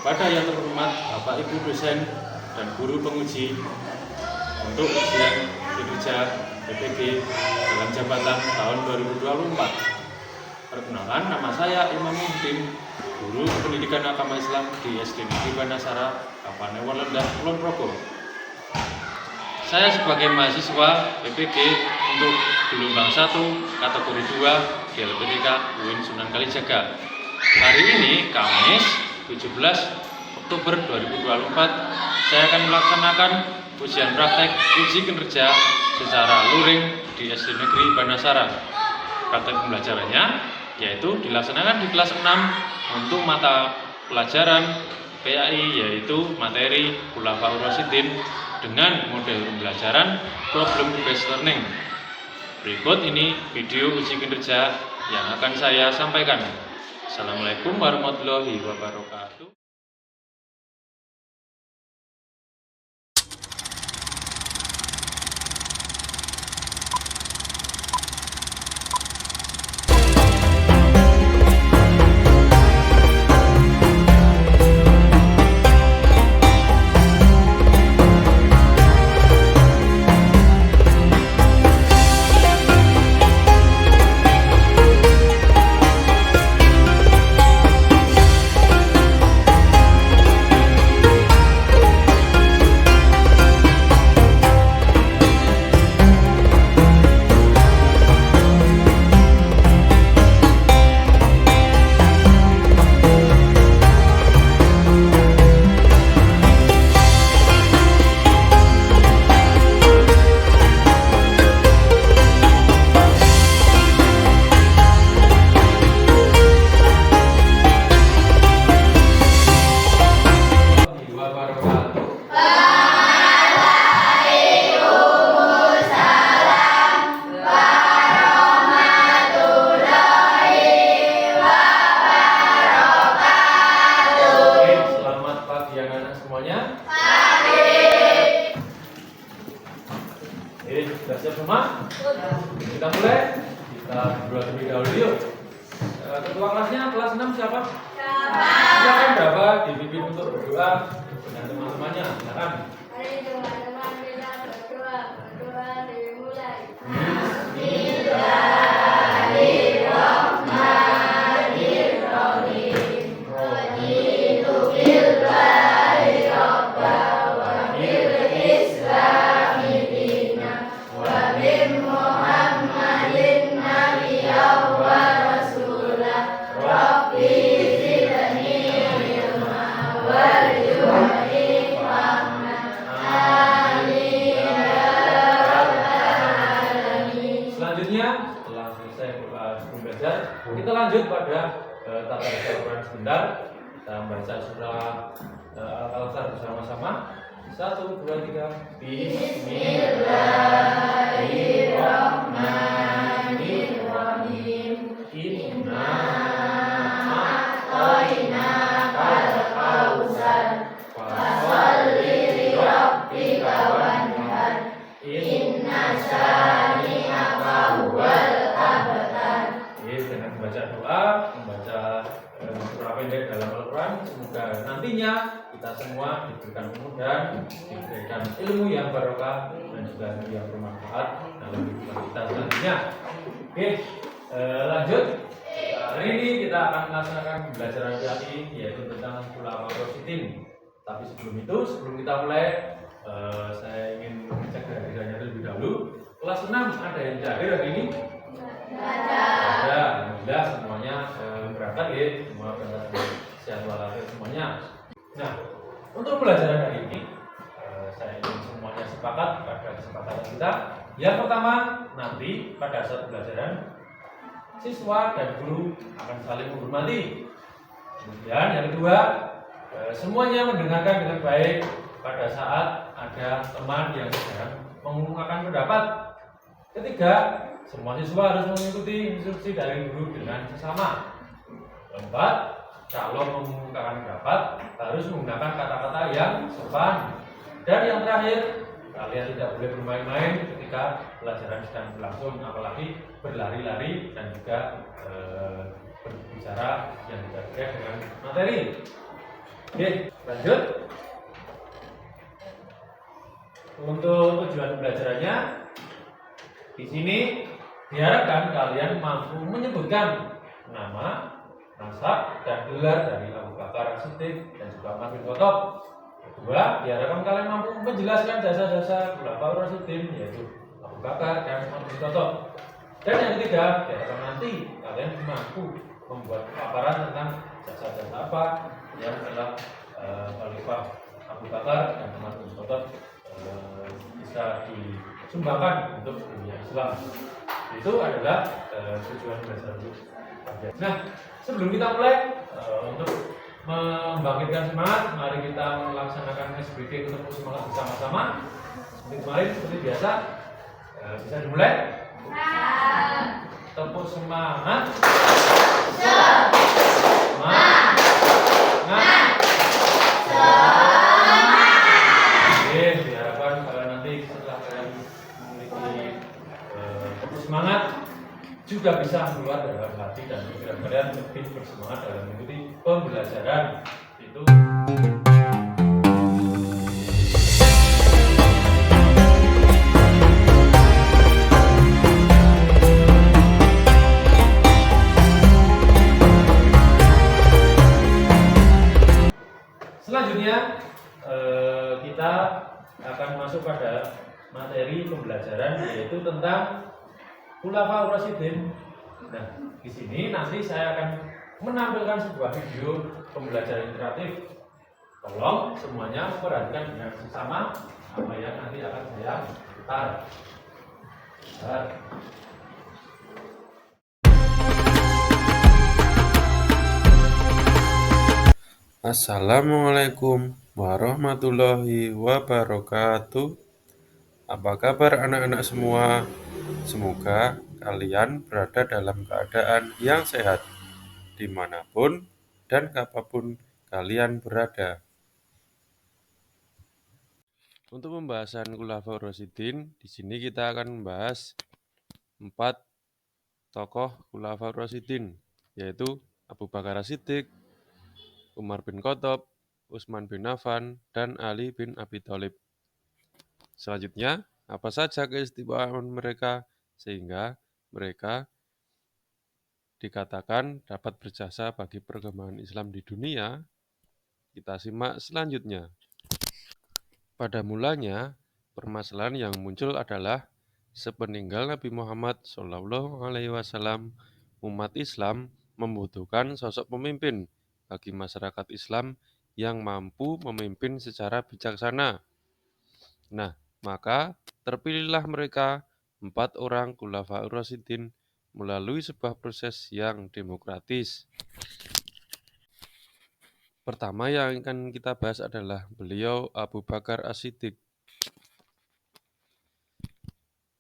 kepada yang terhormat Bapak Ibu dosen dan guru penguji untuk ujian kinerja PPG dalam jabatan tahun 2024. Perkenalkan, nama saya Imam Muhyiddin, guru pendidikan agama Islam di SD Negeri Banasara, Kabupaten Walendah, Kulon Progo. Saya sebagai mahasiswa PPG untuk gelombang 1 kategori 2 GLPTK UIN Sunan Kalijaga. Hari ini Kamis 17 Oktober 2024 saya akan melaksanakan ujian praktek uji kinerja secara luring di SD Negeri Banasara. Praktek pembelajarannya yaitu dilaksanakan di kelas 6 untuk mata pelajaran PAI yaitu materi Khulafaur Rasyidin dengan model pembelajaran problem based learning. Berikut ini video uji kinerja yang akan saya sampaikan. Assalamualaikum warahmatullahi wabarakatuh. Sudah siap semua? Kita mulai. Kita berdoa terlebih dahulu yuk. Ketua kelasnya kelas 6 siapa? Silakan berapa dipimpin untuk berdoa dengan teman-temannya. Silakan. Mari teman-teman kita berdoa dimulai. Setelah selesai sebelum belajar, kita lanjut pada tata baca Al-Quran sebentar. Kita membaca surah Al-Kautsar bersama-sama. 1, 2, 3. Bismillahirrahmanirrahim. Inna a'tainakal kautsar fasholli lirabbika wanhar. Inna syani'aka huwal abtar. Dengan membaca doa, membaca surah pendek dalam Al-Quran, semoga nantinya kita semua diberikan kemudahan, diberikan ilmu yang barokah dan juga ilmu yang bermanfaat dalam kehidupan kita selanjutnya. Oke, lanjut. Hari ini kita akan melaksanakan pembelajaran PAI yaitu tentang Khulafaur Rasyidin. Tapi sebelum kita mulai, saya ingin mengecek kehadirannya terlebih dahulu. Kelas 6 ada yang hadir hari ini? Ada. Alhamdulillah semuanya berangkat ya, semua berangkat sehat walafiat semuanya. Nah, untuk pembelajaran hari ini, saya ingin semuanya sepakat pada kesepakatan kita. Yang pertama, nanti pada saat pembelajaran siswa dan guru akan saling menghormati. Kemudian yang kedua, semuanya mendengarkan dengan baik pada saat ada teman yang sedang mengungkapkan pendapat. Ketiga, semua siswa harus mengikuti instruksi dari guru dengan sesama. Keempat, kalau mengungkapkan pendapat harus menggunakan kata-kata yang sopan. Dan yang terakhir, kalian tidak boleh bermain-main ketika pelajaran sedang berlangsung, apalagi berlari-lari dan juga berbicara yang tidak terkait dengan materi. Oke, lanjut. Untuk tujuan pembelajarannya, di sini diharapkan kalian mampu menyebutkan nama, nasab, dan gelar dari Abu Bakar As-Siddiq dan juga Umar bin Khattab. Kedua, diharapkan kalian mampu menjelaskan jasa-jasa Khulafaur Rasyidin, yaitu Abu Bakar dan Umar bin Khattab. Dan yang ketiga, diharapkan nanti kalian mampu membuat paparan tentang jasa-jasa apa yang telah Khalifah Abu Bakar dan Umar bin Khattab bisa disumbangkan untuk dunia Islam. Itu adalah tujuan dasar kajian. Nah, sebelum kita mulai untuk membangkitkan semangat, mari kita melaksanakan SBK ketemu semangat bersama-sama. Seperti kemarin, seperti biasa, bisa dimulai. Tepuk semangat. Semangat. Oke, diharapkan kalian nanti setelah kalian memiliki semangat juga bisa keluar dalam hati dan pikiran kalian lebih bersemangat dalam mengikuti pembelajaran itu. Selanjutnya kita akan masuk pada materi pembelajaran, yaitu tentang Khulafaur Rasyidin. Nah, di sini nanti saya akan menampilkan sebuah video pembelajaran interaktif. Tolong semuanya memperhatikan dengan seksama apa yang nanti akan saya putar. Assalamualaikum warahmatullahi wabarakatuh. Apa kabar anak-anak semua? Semoga kalian berada dalam keadaan yang sehat dimanapun dan kapanpun kalian berada. Untuk pembahasan Khulafaur Rasyidin, di sini kita akan membahas 4 tokoh Khulafaur Rasyidin, yaitu Abu Bakar As-Siddiq, Umar bin Khattab, Utsman bin Affan, dan Ali bin Abi Thalib. Selanjutnya, apa saja keistimewaan mereka sehingga mereka dikatakan dapat berjasa bagi perkembangan Islam di dunia? Kita simak selanjutnya. Pada mulanya, permasalahan yang muncul adalah sepeninggal Nabi Muhammad SAW, umat Islam membutuhkan sosok pemimpin bagi masyarakat Islam yang mampu memimpin secara bijaksana. Nah, maka terpilihlah mereka 4 orang Khulafaur Rasyidin melalui sebuah proses yang demokratis. Pertama yang akan kita bahas adalah beliau Abu Bakar As-Siddiq.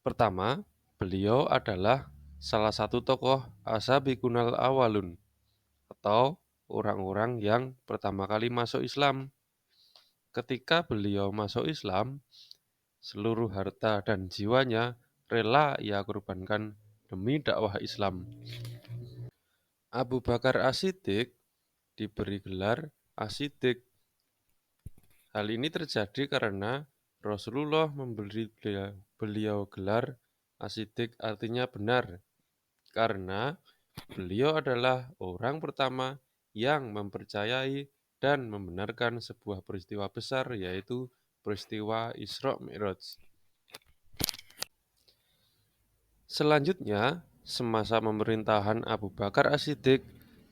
Pertama, beliau adalah salah satu tokoh Ashabiqunal Awalun atau orang-orang yang pertama kali masuk Islam. Ketika beliau masuk Islam, seluruh harta dan jiwanya rela ia korbankan demi dakwah Islam. Abu Bakar As-Siddiq diberi gelar As-Siddiq. Hal ini terjadi karena Rasulullah memberi beliau gelar As-Siddiq, artinya benar, karena beliau adalah orang pertama yang mempercayai dan membenarkan sebuah peristiwa besar, yaitu peristiwa Isra Mi'raj. Selanjutnya, semasa pemerintahan Abu Bakar As-Siddiq,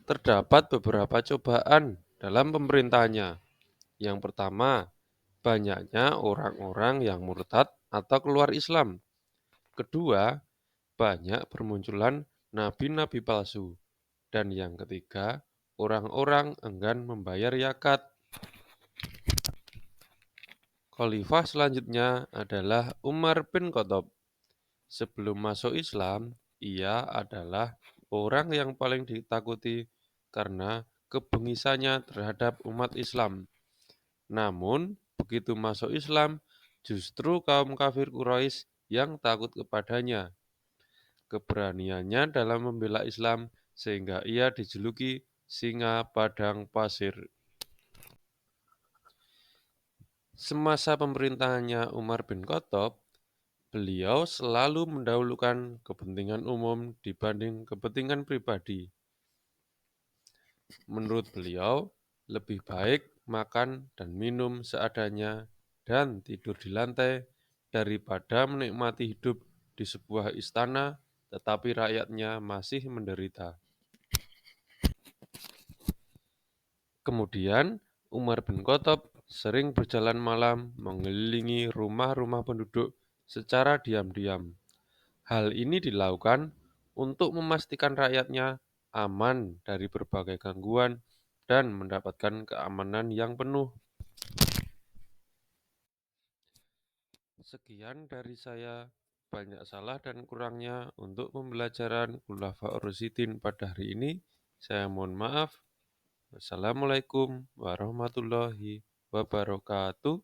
terdapat beberapa cobaan dalam pemerintahannya. Yang pertama, banyaknya orang-orang yang murtad atau keluar Islam. Kedua, banyak bermunculan nabi-nabi palsu. Dan yang ketiga, orang-orang enggan membayar zakat. Khalifah selanjutnya adalah Umar bin Khattab. Sebelum masuk Islam, ia adalah orang yang paling ditakuti karena kebengisannya terhadap umat Islam. Namun, begitu masuk Islam, justru kaum kafir Quraisy yang takut kepadanya. Keberaniannya dalam membela Islam sehingga ia dijuluki singa padang pasir. Semasa pemerintahannya Umar bin Khattab, beliau selalu mendahulukan kepentingan umum dibanding kepentingan pribadi. Menurut beliau, lebih baik makan dan minum seadanya dan tidur di lantai daripada menikmati hidup di sebuah istana tetapi rakyatnya masih menderita. Kemudian, Umar bin Khattab sering berjalan malam mengelilingi rumah-rumah penduduk secara diam-diam. Hal ini dilakukan untuk memastikan rakyatnya aman dari berbagai gangguan dan mendapatkan keamanan yang penuh. Sekian dari saya, banyak salah dan kurangnya untuk pembelajaran Khulafaur Rasyidin pada hari ini. Saya mohon maaf. Wassalamualaikum warahmatullahi wabarakatuh.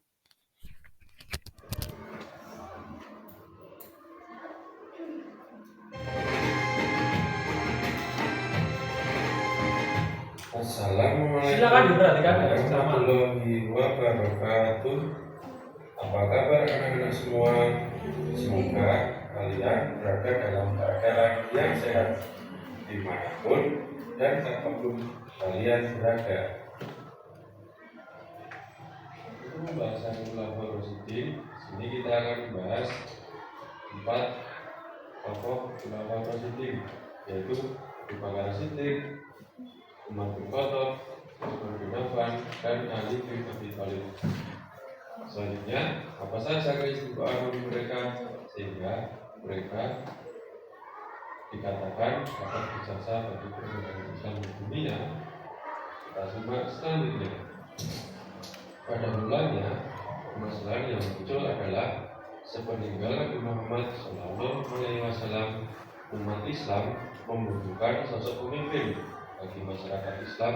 Silakan diperhatikan warahmatullahi wabarakatuh. Apa kabar anak-anak semua? Semoga kalian berada dalam keadaan yang sehat dimanapun dan kapanpun kalian berada. Untuk pembahasan Khulafaur Rasyidin, sini kita akan membahas 4 tokoh Khulafaur Rasyidin, yaitu Abu Bakar Siddiq, Umar bin Khattab, Utsman bin Affan, dan Ali bin Abi Thalib. Selanjutnya, apa saja keistimewaan mereka sehingga mereka dikatakan dapat berjasa bagi perkembangan Islam di dunia? Kita simak selanjutnya. Pada mulanya, permasalahan yang muncul adalah sepeninggal Nabi Muhammad SAW, umat Islam membutuhkan sosok pemimpin bagi masyarakat Islam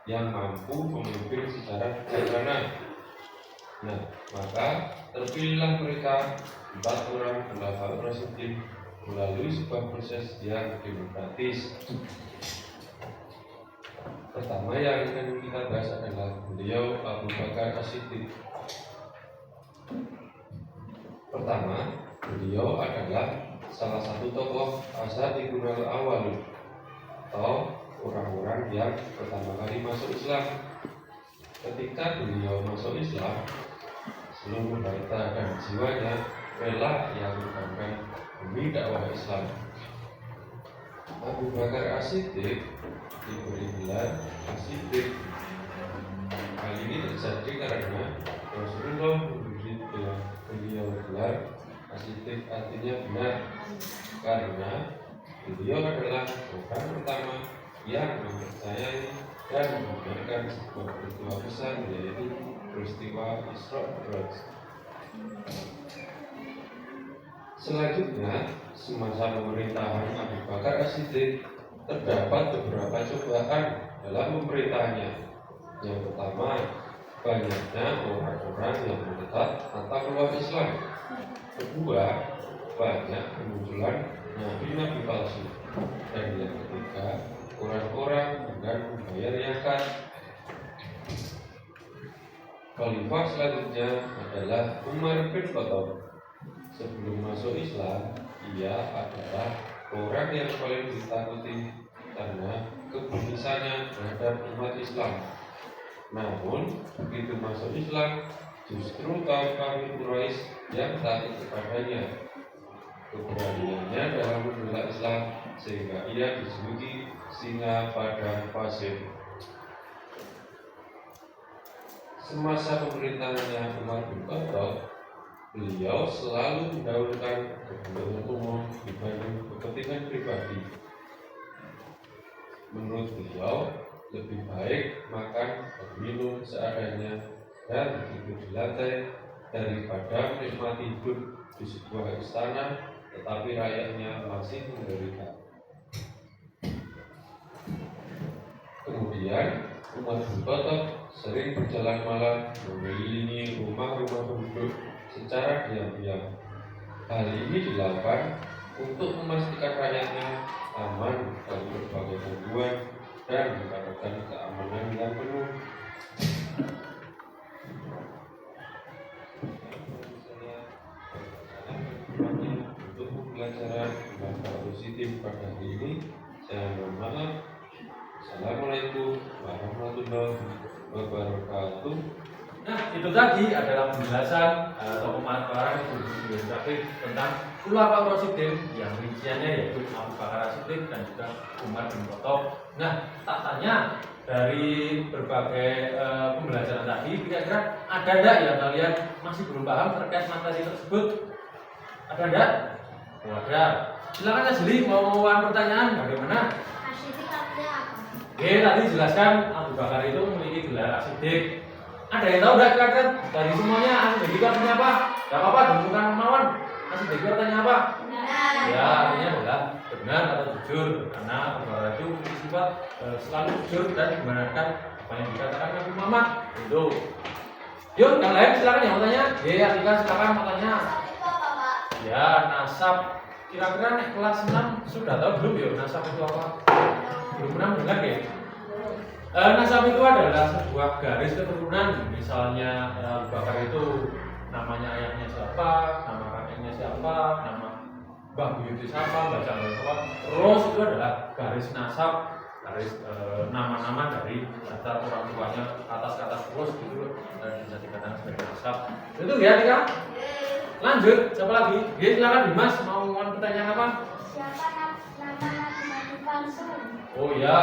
yang mampu memimpin secara bijaksana. Nah, maka terpilihlah mereka 4 orang Khulafaur Rasyidin melalui sebuah proses yang demokratis. Pertama yang akan kita bahas adalah beliau Abu Bakar As-Siddiq. Pertama, beliau adalah salah satu tokoh Asabiqunal Awwalun atau orang-orang yang pertama kali masuk Islam. Ketika beliau masuk Islam, seluruh harta dan jiwanya rela ia korbankan demi dakwah Islam. Abu Bakar As-Siddiq diberi gelar As-Siddiq. Hal ini terjadi karena Rasulullah memberi beliau gelar As-Siddiq, artinya benar, karena beliau adalah orang pertama yang mempercayai dan membenarkan sebuah peristiwa besar, yaitu peristiwa Isra Mi'raj. Selanjutnya, semasa pemerintahan Abu Bakar As-Siddiq terdapat beberapa cobaan dalam pemerintahannya. Yang pertama, banyaknya orang-orang yang mendekat atau keluar Islam. Kedua, banyak kemunculan nabi-nabi palsu. Dan yang ketiga, orang-orang enggan membayar zakat. Khalifah selanjutnya adalah Umar bin Khattab. Sebelum masuk Islam, ia adalah orang yang paling ditakuti karena kebenciannya terhadap umat Islam. Namun, begitu masuk Islam, justru kaum kafir Quraisy yang takut kepadanya. Keberaniannya dalam membela Islam sehingga ia dijuluki singa padang pasir. Semasa pemerintahannya Umar bin Khattab, beliau selalu mendahulukan kepentingan umum dibanding kepentingan pribadi. Menurut beliau, lebih baik makan dan minum seadanya dan tidur di lantai daripada menikmati hidup di sebuah istana tetapi rakyatnya masih menderita. Kemudian, Umar bin Khattab sering berjalan malam mengelilingi rumah-rumah penduduk secara diam-diam. Hal ini dilakukan untuk memastikan rakyatnya aman dari berbagai gangguan dan mendapatkan keamanan yang penuh. pelajaran bahasa positif pada hari ini. Saya mohon maaf. Assalamualaikum warahmatullahi wabarakatuh. Nah, itu tadi adalah penjelasan atau pemaparan Ibu Syafik tentang Khulafaur Rasyidin yang rinciannya yaitu Abu Bakar As-Siddiq dan juga Umar bin Khattab. Nah, tak tanya dari berbagai pembelajaran tadi, kira-kira ada enggak yang kalian masih belum paham terkait materi tersebut? Ada enggak? Oh, ada. Silakan Najli, mau pertanyaan bagaimana? As-Siddiq artinya apa? Oke, tadi jelaskan Abu Bakar itu memiliki gelar As-Siddiq. Ada yang tahu enggak kira-kira dari semuanya As-Siddiq itu artinya apa? Enggak apa-apa, bukan melawan. As-Siddiq itu artinya apa? Benar. Ya, artinya adalah benar atau jujur, karena Abu Bakar itu memiliki sifat selalu jujur dan membenarkan apa yang dikatakan Nabi Muhammad. Itu. Yuk, yang lain silakan yang mau tanya. Atika silakan mau tanya. Itu apa, Pak? Ya, nasab. Kira-kira nek kelas 6 sudah tahu belum ya nasab itu apa? Belum pernah mendengar ya? Nasab itu adalah sebuah garis keturunan. Misalnya Abu Bakar itu namanya ayahnya siapa, nama kakeknya siapa, nama Mbah Buyut siapa, baca apa. Terus itu adalah garis nasab, garis nama-nama dari latar orang tuanya atas ke atas terus gitu dan bisa dikatakan sebagai nasab. Itu ya Tika. Lanjut, siapa lagi? Silakan Dimas, mau pertanyaan apa? Siapa nama Nabi palsu? Oh ya,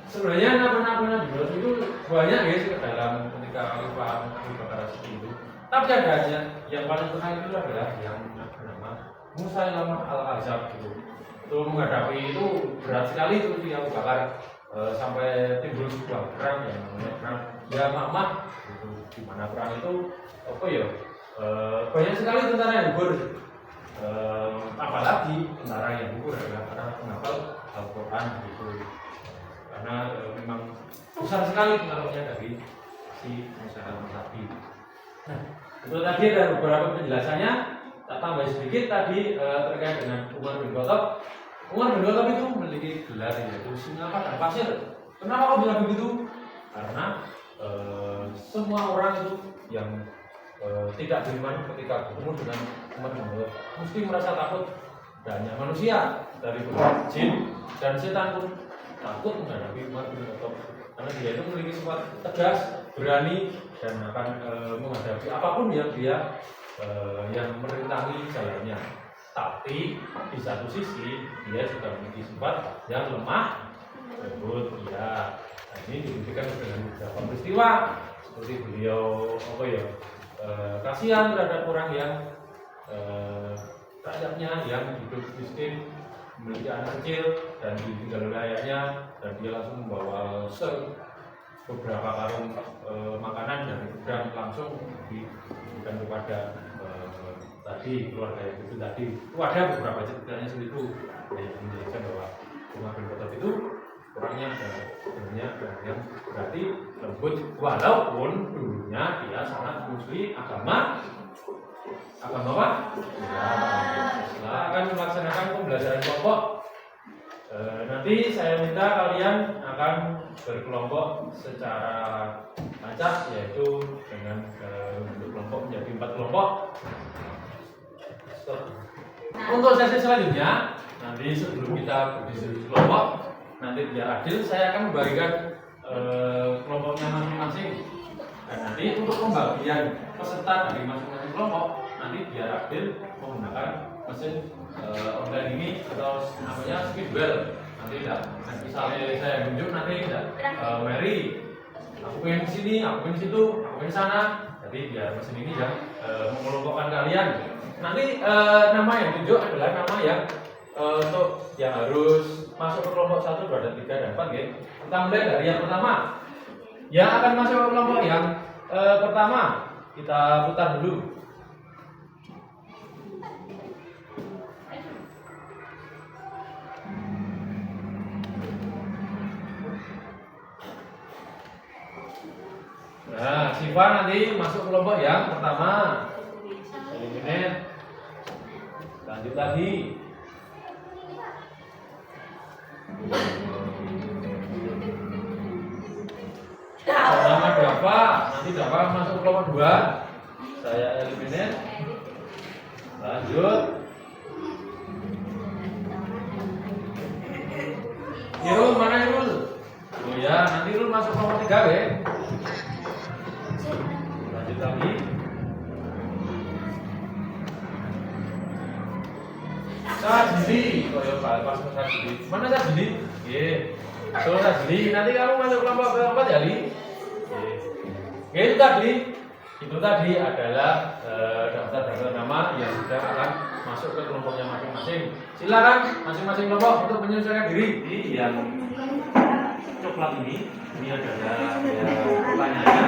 sebenarnya nama-nama Nabi palsu itu banyak ya sih ke dalam ketika Al-Quran Abu Bakar As-Siddiq itu. Tapi ada aja yang paling terkenal itu adalah yang bernama Musailamah Al-Kadzdzab gitu. Itu menghadapi itu berat sekali itu di Abu Bakar sampai timbul sebuah perang yang namanya perang Yamamah gitu. Di mana perang itu apa ya? Banyak sekali tentara yang gugur. Apalagi tentara yang gugur adalah para penghafal Al-Quran gitu. Karena memang besar sekali pengaruhnya dari si Musailamah tadi. Nah, itu tadi ada beberapa penjelasannya. Tak tambah sedikit tadi terkait dengan Umar bin Khattab. Umar bin Khattab itu memiliki gelar yaitu Singa Padang Pasir. Kenapa kok bilang begitu? Karena semua orang itu yang tidak beriman ketika bertemu dengan Umar bin Khattab mesti merasa takut. Dan hanya manusia dari beberapa jin dan setan pun takut menghadapi Umar bin Khattab karena dia itu memiliki sifat tegas, berani dan akan menghadapi apapun yang dia yang merintangi jalannya. Tapi di satu sisi dia juga memiliki sifat yang lemah lembut. Ya, nah, ini dibuktikan dengan beberapa peristiwa seperti beliau kasihan terhadap orang yang rakyatnya yang hidup miskin, memiliki anak kecil dan ditinggal oleh ayahnya, dan dia langsung membawa beberapa karung makanan dari gudang langsung diberikan kepada tadi keluarga yang itu tadi. Itu ada beberapa ceritanya seperti itu yang menjelaskan bahwa Umar bin Khattab itu orangnya sebenarnya yang berarti lembut, walaupun dulunya dia sangat musuhi agama apa? Ya, setelah akan melaksanakan pembelajaran kelompok. Nanti saya minta kalian akan berkelompok secara acak, yaitu dengan membentuk kelompok menjadi 4 kelompok. Untuk sesi selanjutnya, nanti sebelum kita berdiskusi kelompok, nanti biar adil saya akan membagikan kelompoknya masing-masing. Dan nanti untuk pembagian peserta dari masing-masing kelompok, nanti biar adil menggunakan mesin online ini atau namanya speed well. Nanti tidak, misalnya saya tunjuk nanti tidak Mary, aku pengen di sini, aku pengen di situ, aku pengen sana. Jadi biar mesin ini yang mengelompokkan kalian. Nanti nama yang tunjuk adalah nama yang untuk yang harus masuk ke kelompok 1, 2, dan 3, dan 4 ya. Kita mulai dari yang pertama. Yang akan masuk ke kelompok yang pertama, kita putar dulu. Nah, Siva nanti masuk kelompok yang pertama. Eliminate. Lanjut lagi. Nama Dava, nanti Dava masuk kelompok 2. Saya eliminate. Lanjut. Irul mana Irul? Oh ya, nanti Irul masuk nomor 3 ya. Lanjut lagi. Sajili, oh ya pas Sajili. Mana Sajili? Ye, so Sajili. Nanti kamu masuk kelompok keempat ya Li. Ye, itu tadi adalah daftar nama yang sudah akan masuk ke kelompoknya masing-masing. Silakan masing-masing kelompok untuk menyesuaikan diri. Yang coklat ini adalah pertanyaannya.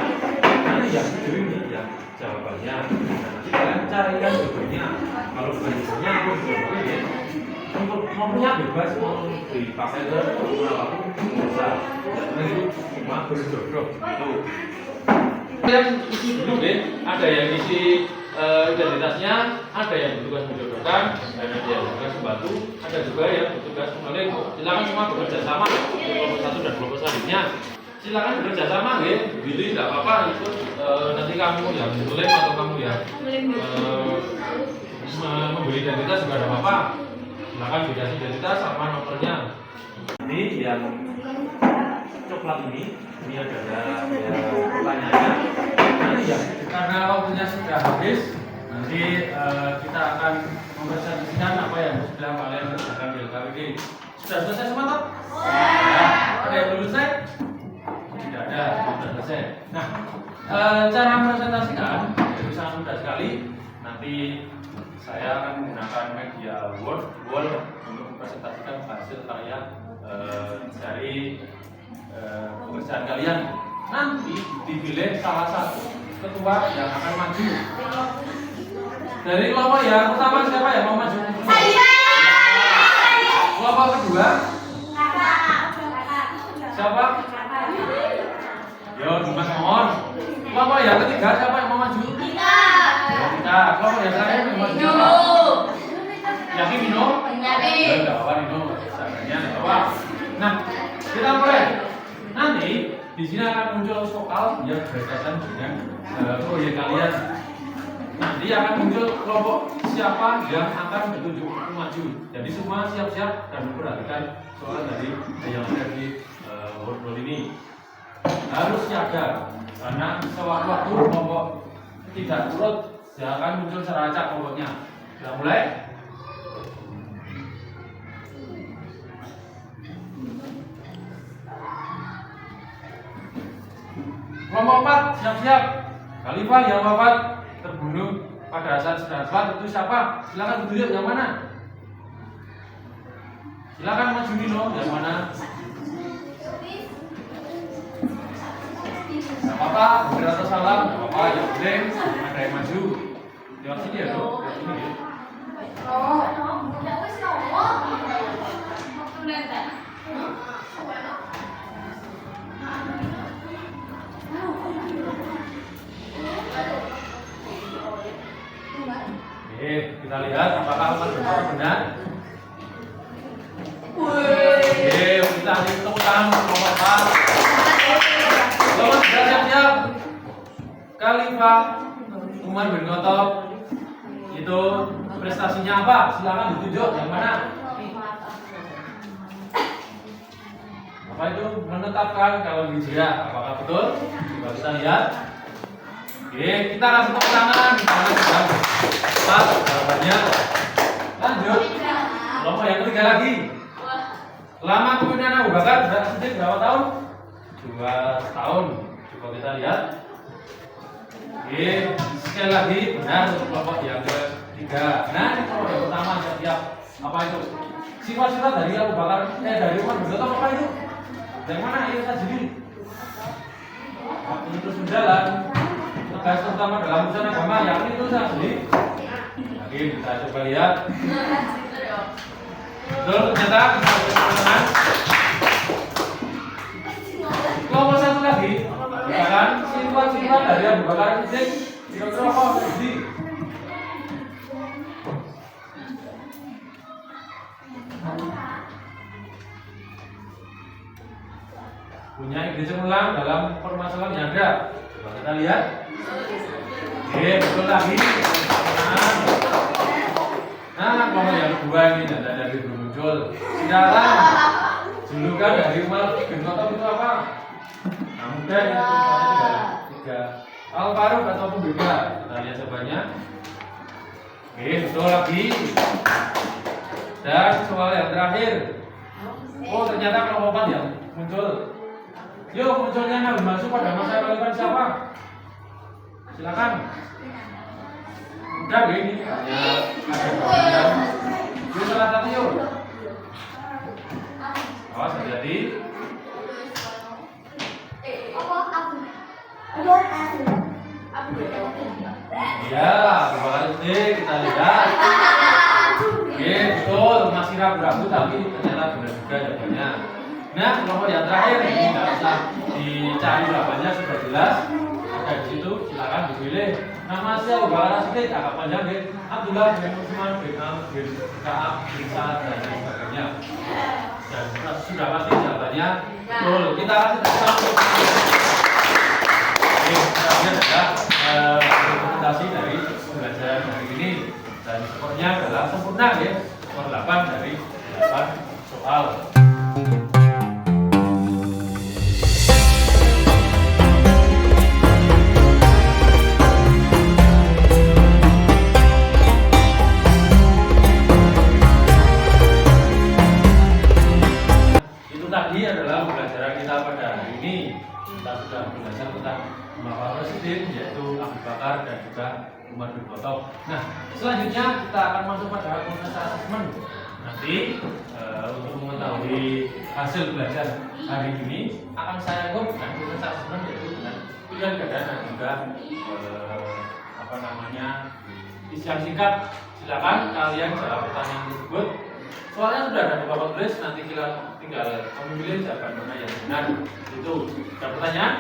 Nanti yang biru ini yang jawabannya. Nanti kalian carikan jawabannya. Kalau jawabannya aku boleh ya. Untuk nomornya bebas mau dipakai ke apapun bisa. Karena itu cuma berjodoh. Itu. Yang isi dulu deh. Ada yang isi identitasnya, ada yang bertugas menjodohkan, dan ada yang bertugas membantu, ada juga yang bertugas menulis. Silakan semua bekerja sama kelompok 1 dan kelompok selanjutnya. Silakan bekerja sama ya, begitu tidak apa-apa. Itu nanti kamu yang menulis atau kamu yang memberi identitas juga ada apa-apa. Silakan beda identitas sama nomornya. Ini yang coklat ini adalah pertanyaannya. Nanti ya, karena waktunya sudah habis, nanti kita akan mempresentasikan apa yang sudah kalian kerjakan di LKWD. Sudah selesai semua toh? Ya. Ada yang belum selesai? Tidak ada, sudah selesai. Nah, cara mempresentasikan itu sangat mudah sekali. Nanti saya akan menggunakan media Word untuk mempresentasikan hasil karya dari pekerjaan kalian. Nanti dipilih salah satu ketua yang akan maju. Dari kelompok yang pertama siapa yang mau maju? Kelompok kedua? Siapa? Yo, Dimas mohon. Kelompok yang ketiga siapa yang mau maju? Kita. Kelompok yang terakhir yang mau maju? Yakin Mino? Yakin. Enggak apa Mino. Sabarnya apa? Nah, kita mulai. Nanti di sini akan muncul vokal yang berkaitan dengan proyek kalian. Nanti akan muncul kelompok siapa yang akan ditunjuk maju. Jadi semua siap-siap dan memperhatikan soal dari yang ada di Word ini. Harus siaga karena sewaktu-waktu kelompok tidak turut, dia akan muncul secara acak kelompoknya. Kita mulai. Kelompok 4, siap-siap. Khalifah yang wafat terbunuh pada saat sedang sholat itu siapa? Silakan tunjuk yang mana? Silakan maju Nino, yang mana? Gak apa-apa, bener atau salah, gak apa-apa, yang penting ada yang maju. Lewat sini ya dok, lewat sini ya. Oke, kita lihat apakah benar. Oke, kita tepuk tangan kelompok 4. Kelompok sudah siap-siap. Khalifah Umar bin Khattab itu prestasinya apa? Silakan ditunjuk yang mana? Apa itu menetapkan kalau hijrah? Apakah betul? Coba kita lihat. Oke, kita kasih tepuk tangan karena sudah pas jawabannya. Lanjut. Kelompok yang ketiga lagi. Lama kemudian Abu Bakar berapa tahun? 2 tahun. Coba kita lihat. Oke, sekali lagi benar untuk kelompok yang ketiga. Nah, ini kelompok yang pertama siap. Apa itu? Sifat-sifat dari Abu Bakar dari Umar bin Khattab apa itu? Yang mana? Ayo Sajili. Waktu terus berjalan. Tugas utama dalam urusan agama yang itu Sajili. Oke, kita coba lihat. Betul, ternyata kita kelompok satu lagi, ya kan? Sifat-sifat dari Abu Bakar Siddiq kira-kira apa sih? Punya ide cemerlang dalam permasalahan yang ada. Coba kita lihat. Oke, betul lagi. Nah, Nah, kalau yang kedua ini data dari belum muncul. Silakan. Julukan dari Umar bin Khattab itu apa? Nah, mudah ya. Tiga. Al-Faruq atau pembeda? Kita lihat jawabannya. Oke, betul lagi. Dan soal yang terakhir. Oh, ternyata kelompok yang muncul. Yuk, munculnya Nabi masuk pada masa relevan siapa? Silakan. Udah begini. Hanya ada perbedaan. Yuk, salah satu yuk. Awas hati-hati. Ya, terima kasih. Kita lihat. Oke, betul. Masih ragu-ragu tapi ternyata benar juga jawabannya. Nah, kelompok yang terakhir ini nggak usah dicari jawabannya, sudah jelas. Ada di situ, silakan dipilih. Nama saya Ubara Sidik, agak panjang deh. Abdullah bin Utsman bin Amr bin Ka'ab bin Sa'ad dan lain sebagainya. Dan sudah pasti jawabannya betul. Kita kasih tepuk tangan. Oke, terakhir adalah presentasi dari pembelajaran hari ini. Dan skornya adalah sempurna ya, skor 8 dari 8 soal. Itu tadi adalah pembelajaran kita pada hari ini. Kita sudah belajar tentang Bapak Presiden, yaitu Abu Bakar dan juga Umar bin Khattab. Nah, selanjutnya kita akan masuk pada proses asesmen. Nanti untuk mengetahui hasil belajar hari ini akan saya lakukan proses asesmen yaitu dengan pilihan ganda dan juga isian singkat. Silakan kalian jawab pertanyaan tersebut. Soalnya sudah ada di papan tulis, nanti kita tinggal memilih jawaban mana yang benar. Itu ada pertanyaan?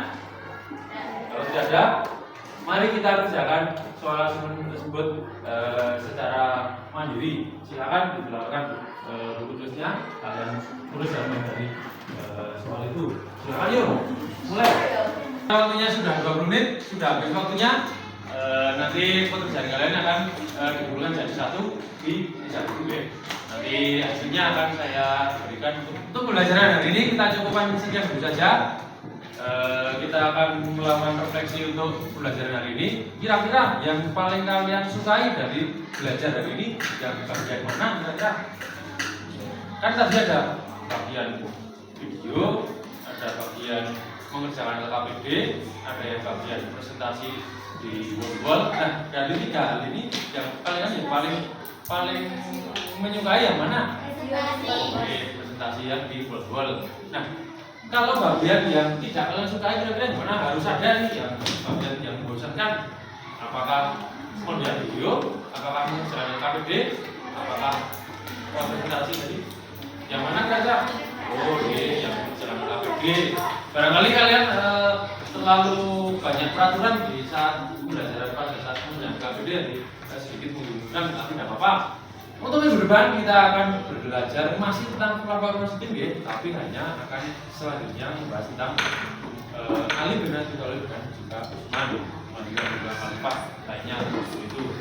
Kalau tidak ada, mari kita kerjakan soal asesmen tersebut secara mandiri. Silakan dilakukan buku tulisnya, kalian tulis jawaban dari soal itu. Silakan yuk, mulai. Waktunya sudah 20 menit, sudah habis waktunya. Nanti pekerjaan kalian akan dikumpulkan jadi satu di satu ya. Nanti hasilnya akan saya berikan untuk pembelajaran hari ini. Kita cukupkan sekian dulu saja. Kita akan melakukan refleksi untuk pembelajaran hari ini. Kira-kira yang paling kalian sukai dari belajar hari ini yang bagian mana? Kira-kira kan tadi ada bagian video, ada bagian mengerjakan LKPD, ada yang bagian presentasi di wall. Nah, dari 3 hal ini yang kalian yang paling menyukai yang mana? Presentasi yang di wall. Nah, kalau bagian yang tidak kalian sukai kira-kira yang mana? Harus ada nih yang bagian yang membosankan. Apakah model video? Apakah mengerjakan LKPD? Apakah presentasi tadi? Yang mana kira-kira? Oh, yang mengerjakan LKPD. Barangkali kalian terlalu banyak peraturan di saat pembelajaran pada saat mengerjakan LKPD sedikit membingungkan, tapi tidak apa-apa. Untuk minggu depan kita akan belajar masih tentang kelompok positif ya, tapi hanya akan selanjutnya membahas tentang alif dan alif dan juga Usman dan juga khalifah lainnya itu.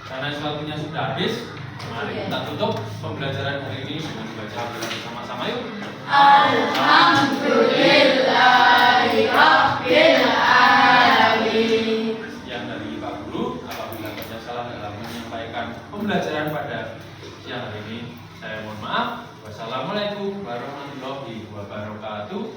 Karena waktunya sudah habis, mari kita tutup pembelajaran hari ini dengan membaca bersama-sama yuk. Alhamdulillahi Rabbil Alamin. Sekian dari Pak Guru. Apabila ada salah dalam menyampaikan pembelajaran pada siang hari ini, saya mohon maaf. Wassalamualaikum warahmatullahi wabarakatuh.